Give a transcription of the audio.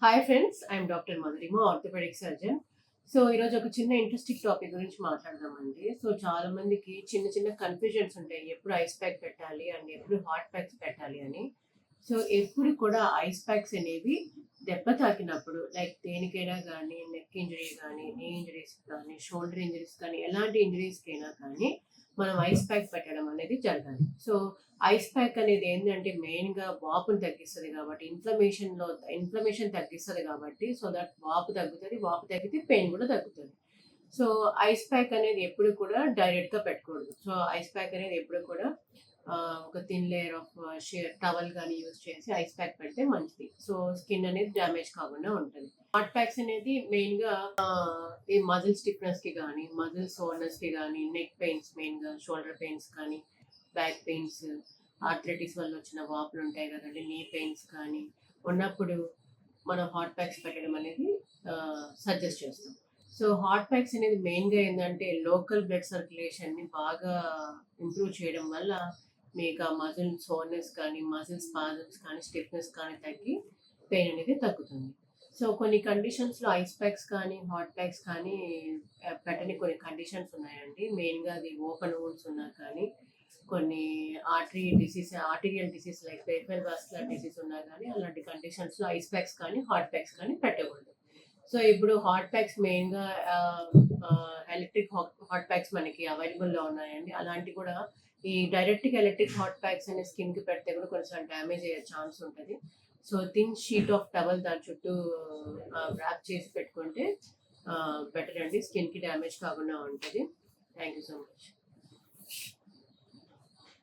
Hi friends, I'm doctor Madhurima, orthopaedic surgeon. So ఈరోజు ఒక చిన్న ఇంట్రెస్టింగ్ టాపిక్ గురించి మాట్లాడదామండి. సో చాలా మందికి చిన్న చిన్న కన్ఫ్యూజన్స్ ఉంటాయి. ఎప్పుడు ఐస్ ప్యాక్ పెట్టాలి అండ్ ఎప్పుడు హాట్ ప్యాక్స్ పెట్టాలి అని. సో ఎప్పుడు కూడా ఐస్ ప్యాక్స్ అనేవి దెబ్బ తాకినప్పుడు లైక్ దేనికైనా కానీ, నెక్ ఇంజరీ కానీ, నీ ఇంజరీస్ కానీ, షోల్డర్ ఇంజరీస్ కానీ, ఎలాంటి ఇంజరీస్కైనా కానీ మనం ఐస్ ప్యాక్ పెట్టడం అనేది జరగాలి. సో ఐస్ ప్యాక్ అనేది ఏంటంటే మెయిన్‌గా వాపుని తగ్గిస్తది కాబట్టి ఇన్‌ఫ్లమేషన్ తగ్గిస్తది కాబట్టి సో దట్ వాపు తగ్గుతది. వాపు తగ్గితే పెయిన్ గూడా తగ్గుతది. సో ఐస్ ప్యాక్ అనేది ఎప్పుడు కూడా డైరెక్ట్‌గా పెట్టకూడదు. సో ఐస్ ప్యాక్ అనేది ఎప్పుడు కూడా ఒక థిన్ లేయర్ ఆఫ్ టవల్ గాని యూజ్ చేసి ఐస్ ప్యాక్ పెడితే మంచిది. సో స్కిన్ అనేది డ్యామేజ్ కాకుండా ఉంటది. హాట్ ప్యాక్స్ అనేది మెయిన్‌గా ఈ మజిల్ స్టిఫ్‌నెస్‌కి గానీ, మజిల్ సోర్‌నెస్‌కి గానీ, నెక్ పెయిన్స్ మెయిన్‌గా షోల్డర్ పెయిన్స్ కానీ, బ్యాక్ పెయిన్స్, ఆర్థరైటిస్ వల్ల వచ్చిన వాపులుంటాయి గదండీ! నీ పెయిన్స్ కానీ ఉన్నప్పుడు మనం హాట్ ప్యాక్స్ పెట్టడం అనేది సజెస్ట్ చేస్తాం. సో హాట్ ప్యాక్స్ అనేది మెయిన్‌గా ఏందంటే లోకల్ బ్లడ్ సర్క్యులేషన్‌ని బాగా ఇంప్రూవ్ చేయడం వల్ల మీకు ఆ మజిల్ సోర్‌నెస్ కానీ, మజిల్ స్పాజమ్స్ కానీ, స్టిఫ్‌నెస్ కానీ తగ్గి పెయిన్ అనేది తగ్గుతుంది. సో కొన్ని కండిషన్స్‌లో ఐస్ ప్యాక్స్ కానీ, హాట్ ప్యాక్స్ కానీ పెట్టని కొన్ని కండిషన్స్ ఉన్నాయండి. మెయిన్‌గా అది ఓపెన్ వూండ్స్ ఉన్నా కానీ, కొన్ని arterial disease like peripheral vascular disease ఉన్నా గానీ, అలాంటి కండిషన్స్‌లో ఐస్ ప్యాక్స్ కానీ, హాట్ ప్యాక్స్ కానీ పెట్టకూడదు. సో ఇప్పుడు హాట్ ప్యాక్స్ మెయిన్‌గా ఆహ్, ఎలక్ట్రిక్ హాట్ ప్యాక్స్ మనకి అవైలబుల్‌లో ఉన్నాయండి. అలాంటివి కూడా ఈ డైరెక్ట్‌గా ఎలక్ట్రిక్ హాట్ ప్యాక్స్ అనేవి స్కిన్‌కి పెడితే కూడా కొంచెం డ్యామేజ్ అయ్యే ఛాన్స్ ఉంటది. So thin sheet of towel దాని చుట్టూ వ్రాప్ చేసి పెట్టుకుంటే బెటర్ అండి. స్కిన్‌కి డ్యామేజ్ కాకుండా ఉంటది. Thank you so much.